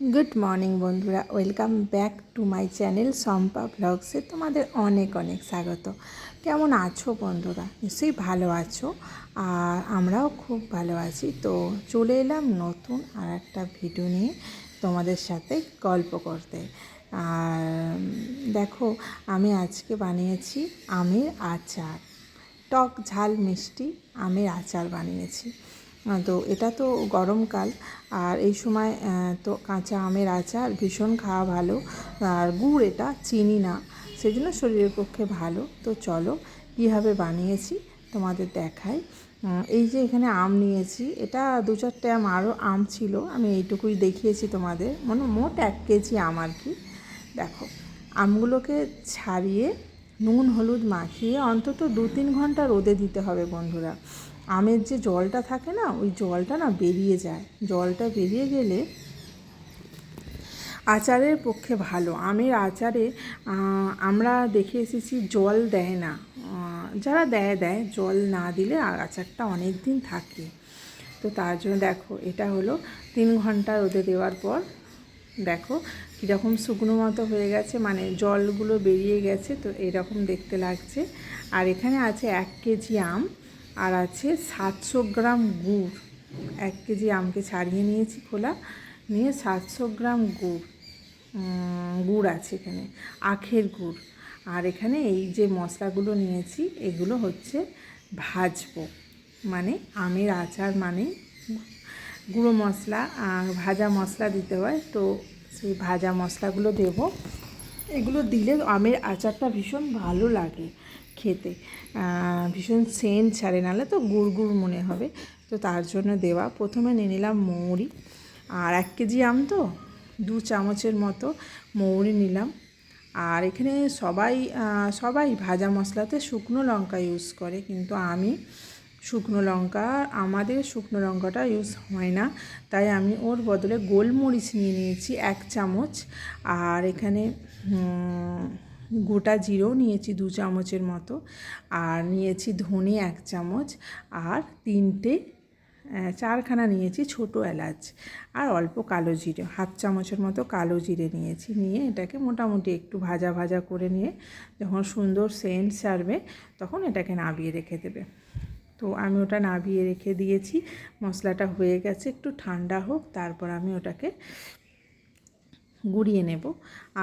Good morning বন্ধুরা, welcome back to my channel Shampa ব্লগসে তোমাদের অনেক অনেক স্বাগত। কেমন আছো বন্ধুরা? নিশ্চয়ই ভালো আছো, আর আমরাও খুব ভালো আছি। তো চলে এলাম নতুন আর একটা ভিডিও নিয়ে তোমাদের সাথে গল্প করতে। আর দেখো, আমি আজকে বানিয়েছি আমের আচার। টক ঝাল মিষ্টি আমের আচার বানিয়েছি। তো এটা তো গরমকাল, আর এই সময় তো কাঁচা আমের আচার ভীষণ খাওয়া ভালো। আর গুড়, এটা চিনি না, সেই জন্য শরীরের পক্ষে ভালো। তো চলো কীভাবে বানিয়েছি তোমাদের দেখাই। এই যে এখানে আম নিয়েছি, এটা 2-4টে আরও আম ছিল, আমি এইটুকুই দেখিয়েছি তোমাদের, মানে মোট 1 কেজি আম আর কি। দেখো, আমগুলোকে ছাড়িয়ে নুন হলুদ মাখিয়ে অন্তত 2-3 ঘন্টা রোদে দিতে হবে বন্ধুরা। আমের যে জলটা থাকে না, ওই জলটা না বেরিয়ে যায়। জলটা বেরিয়ে গেলে আচারের পক্ষে ভালো। আমের আচারে আমরা দেখে এসেছি জল দেয় না, যারা দেয় জল না দিলে আচারটা অনেক দিন থাকে। তো তার জন্য দেখো, এটা হলো 3 ঘন্টা রোদে দেওয়ার পর দেখো কীরকম শুকনো মতো হয়ে গেছে, মানে জলগুলো বেরিয়ে গেছে। তো এরকম দেখতে লাগছে। আর এখানে আছে 1 কেজি আম, আর আছে 700 গ্রাম গুড়। 1 কেজি আমকে ছাড়িয়ে নিয়েছি খোলা, নিয়ে 700 গ্রাম গুড় আছে এখানে, আখের গুড়। আর এখানে এই যে মশলাগুলো নিয়েছি, এগুলো হচ্ছে ভাজবো। মানে আমের আচার মানে গুঁড়ো মশলা, ভাজা মশলা দিতে হয়। তো সেই ভাজা মশলাগুলো দেব। এগুলো দিলে আমের আচারটা ভীষণ ভালো লাগে খেতে, ভীষণ সেন্ট ছাড়ে, নাহলে তো গুড় গুড় মনে হবে। তো তার জন্য দেওয়া। প্রথমে নিয়ে নিলাম মৌরি, আর 1 কেজি আম তো 2 চামচের মতো মৌরি নিলাম। আর এখানে সবাই ভাজা মশলাতে শুকনো লঙ্কা ইউজ করে, কিন্তু আমি আমাদের শুকনো লঙ্কাটা ইউজ হয় না, তাই আমি ওর বদলে গোলমরিচ নিয়ে নিয়েছি 1 চামচ। আর এখানে গোটা জিরেও নিয়েছি 2 চামচের মতো, আর নিয়েছি ধনে 1 চামচ, আর 4খানা নিয়েছি ছোটো এলাচ, আর অল্প কালো জিরে, 1/2 চামচের মতো কালো জিরে নিয়েছি। নিয়ে এটাকে মোটামুটি একটু ভাজা ভাজা করে নিয়ে যখন সুন্দর সেন্ট ছাড়বে, তখন এটাকে নাবিয়ে রেখে দেবে। তো আমি ওটা নাবিয়ে রেখে দিয়েছি। মশলাটা হয়ে গেছে, একটু ঠান্ডা হোক, তারপর আমি ওটাকে গুঁড়িয়ে নেব।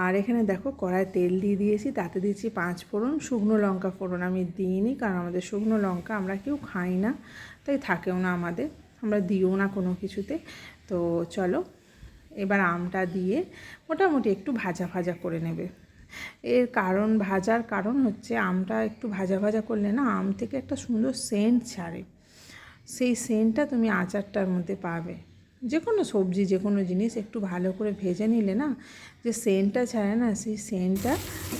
আর এখানে দেখো, কড়ায় তেল দিয়ে দিয়েছি, তাতে দিয়েছি 5 ফোড়ন। শুকনো লঙ্কা ফোড়ন আমি দিইনি, কারণ আমাদের শুকনো লঙ্কা আমরা কেউ খাই না, তাই থাকেও না আমাদের, আমরা দিও না কোনো কিছুতে। তো চলো, এবার আমটা দিয়ে মোটামুটি একটু ভাজা ভাজা করে নেবে। ভাজার কারণ হচ্ছে, আমটা একটু ভাজা ভাজা করলে না আম থেকে একটা সুন্দর সেন্ট ছাড়ে। সেই সেন্টটা তুমি আচারটার মধ্যে পাবে। যে কোনো সবজি, যে কোনো জিনিস একটু ভালো করে ভেজে নিলে না, যে সেন্টটা ছাড়ে না, সেই সেন্টটা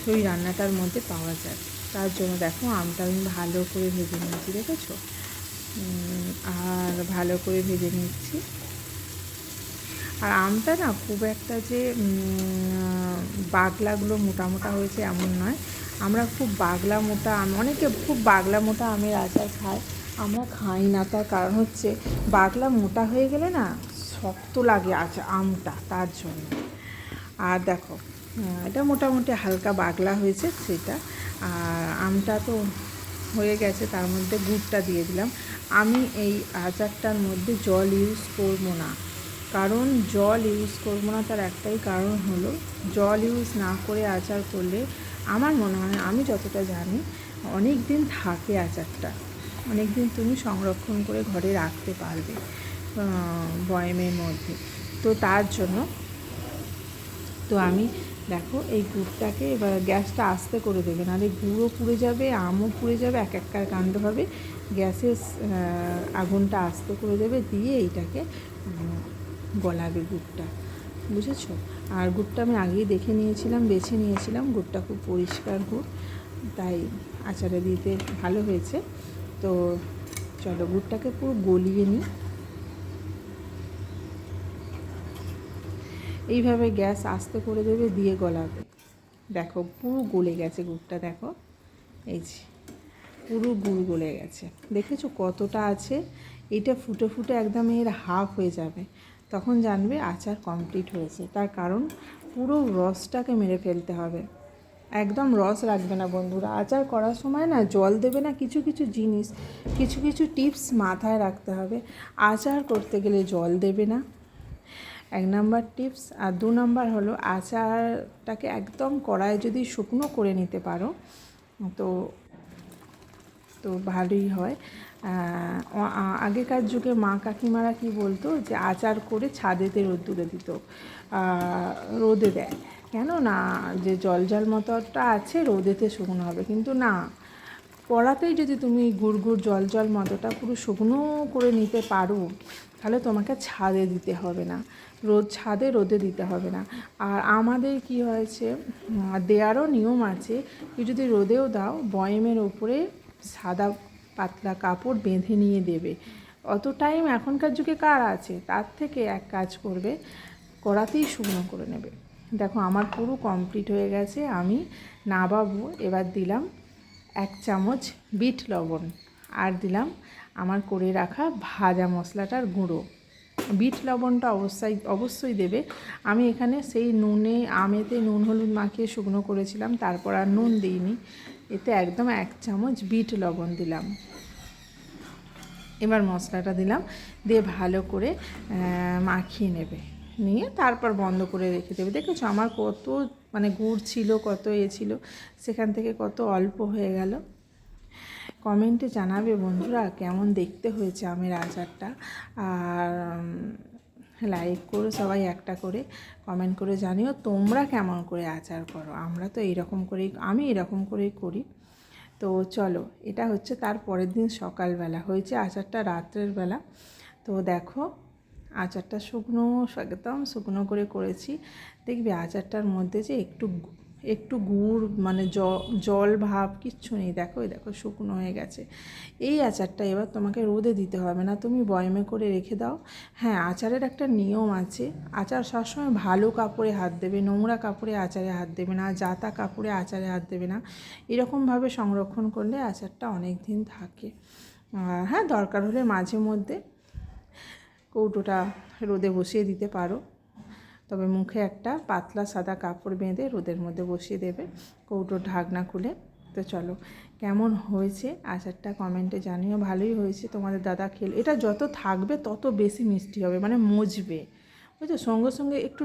ওই রান্নাটার মধ্যে পাওয়া যায়। তার জন্য দেখো, আমটা আমি ভালো করে ভেজে নিয়েছি, দেখেছো? আর ভালো করে ভেজে নিচ্ছি। আর আমটা না খুব একটা যে বাগলাগুলো মোটা মোটা হয়েছে এমন নয়। আমরা খুব বাগলা মোটা আম, অনেকে খুব বাগলা মোটা আমের আচার খায়, আমরা খাই না। তার কারণ হচ্ছে, বাগলা মোটা হয়ে গেলে না শক্ত লাগে আমটা, তার জন্য। আর দেখো, এটা মোটামুটি হালকা বাগলা হয়েছে সেটা। আর আমটা তো হয়ে গেছে, তার মধ্যে গুড়টা দিয়ে দিলাম। আমি এই আচারটার মধ্যে জল ইউজ করবো না, কারণ জল ইউজ করবো না তার একটাই কারণ হলো, জল ইউজ না করে আচার করলে আমার মনে হয়, আমি যতটা জানি, অনেক দিন থাকে আচারটা, অনেক দিন তুমি সংরক্ষণ করে ঘরে রাখতে পারবে বয়ামের মধ্যে। তো তার জন্য তো আমি দেখো, এই গুড়টাকে এবার গ্যাসটা আস্তে করে দেবে, নাহলে গুড়ও পুড়ে যাবে, আমও পুড়ে যাবে, এক কাণ্ড হবে। গ্যাসের আগুনটা আস্তে করে দেবে, দিয়ে এইটাকে গলাবে গুড়টা, বুঝেছো? আর গুড়টা আমি আগেই দেখে নিয়েছিলাম, বেছে নিয়েছিলাম, গুড়টা খুব পরিষ্কার গুড়, তাই আচারে দিতে ভালো হয়েছে। তো চলো, গুড়টাকে পুরো গলিয়ে নিই। এইভাবে গ্যাস আস্তে করে দেবে, দিয়ে গলাবে। দেখো, পুরো গলে গেছে গুড়টা, দেখো এই যে পুরো গুড় গলে গেছে, দেখেছো কতটা আছে? এটা ফুটে ফুটে একদম এর হাফ হয়ে যাবে, তখন জানবে আচার কমপ্লিট হয়েছে। তার কারণ পুরো রসটাকে মেরে ফেলতে হবে, একদম রস রাখবে না বন্ধুরা। আচার করার সময় না জল দেবে না, কিছু কিছু জিনিস, কিছু কিছু টিপস মাথায় রাখতে হবে। আচার করতে গেলে জল দেবে না, 1 নাম্বার টিপস। আর 2 নাম্বার হলো আচারটাকে একদম কড়াইয়ে যদি শুকনো করে নিতে পারো তো তো ভালোই হয়। আগেকার যুগে মা কাকিমারা কি বলতো যে আচার করে ছাদেতে রোদ্দুরে দিত, রোদে দেয়, কেন না যে জল জল মতোটা আছে রোদেতে শুকনো হবে। কিন্তু না, কড়াতেই যদি তুমি গুড় গুড় জল জল মতোটা পুরো শুকনো করে নিতে পারো তাহলে তোমাকে ছাদে দিতে হবে না, ছাদে রোদে দিতে হবে না। আর আমাদের কি হয়েছে, দেওয়ারও নিয়ম আছে, কি যদি রোদেও দাও বয়েমের ওপরে সাদা পাতলা কাপড় বেঁধে নিয়ে দেবে। অত টাইম এখনকার যুগে কার আছে? তার থেকে এক কাজ করবে, কড়াতেই শুকনো করে নেবে। দেখো আমার পুরো কমপ্লিট হয়ে গেছে, আমি নামাবো। এবার দিলাম 1 চামচ বিট লবণ, আর দিলাম আমার করে রাখা ভাজা মশলাটার গুঁড়ো। বিট লবণটা অবশ্যই দেবে। আমি এখানে সেই আমেতে নুন হলুদ মাখিয়ে শুকনো করেছিলাম, তারপর আর নুন দিইনি। এতে একদম 1 চামচ বিট লবণ দিলাম। এবার মশলাটা দিলাম, দিয়ে ভালো করে মাখিয়ে নেবে, নিয়ে তারপর বন্ধ করে রেখে দেবে। দেখেছো আমার কত গুড় ছিল, কত ছিল, সেখান থেকে কত অল্প হয়ে গেল। কমেন্টে জানাবে বন্ধুরা কেমন দেখতে হয়েছে আমের আচারটা। আর লাইক করো সবাই, একটা করে কমেন্ট করে জানিও তোমরা কেমন করে আচার করো। আমরা তো আমি এরকম করেই করি। তো চলো, এটা হচ্ছে তার পরের দিন সকালবেলা, হয়েছে আচারটা রাত্রের বেলা। তো দেখো আচারটা একদম শুকনো করে করেছি। দেখবি আচারটার মধ্যে যে একটু গুড় জল ভাব কিচ্ছু নেই। দেখো শুকনো হয়ে গেছে। এই আচারটা এবার তোমাকে রোদে দিতে হবে না, তুমি বয়মে করে রেখে দাও। হ্যাঁ, আচারের একটা নিয়ম আছে, আচার সবসময় ভালো কাপড়ে হাত দেবে, নোংরা কাপড়ে আচারে হাত দেবে না, জাতা কাপড়ে আচারে হাত দেবে না। এরকমভাবে সংরক্ষণ করলে আচারটা অনেক দিন থাকে। হ্যাঁ, দরকার হলে মাঝে মধ্যে কৌটোটা রোদে বসিয়ে দিতে পারো, তবে মুখে একটা পাতলা সাদা কাপড় বেঁধে রোদের মধ্যে বসিয়ে দেবে, কৌটোর ঢাকনা খুলে। তো চলো, কেমন হয়েছে আচারটা কমেন্টে জানিও। ভালোই হয়েছে, তোমাদের দাদা খেলে। এটা যত থাকবে তত বেশি মিষ্টি হবে, মজবে, বুঝছো। সঙ্গে সঙ্গে একটু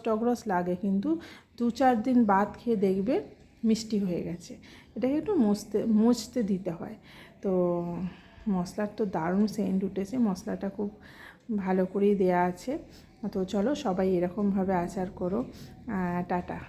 টগরস লাগে, কিন্তু 2-4 দিন বাদ খেয়ে দেখবে মিষ্টি হয়ে গেছে। এটাকে একটু মজতে দিতে হয়। তো মশলার তো দারুণ সেন্ট উঠেছে, মশলাটা খুব ভালো করেই দেয়া আছে। তো চলো, সবাই এরকমভাবে আচার করো। টাটা।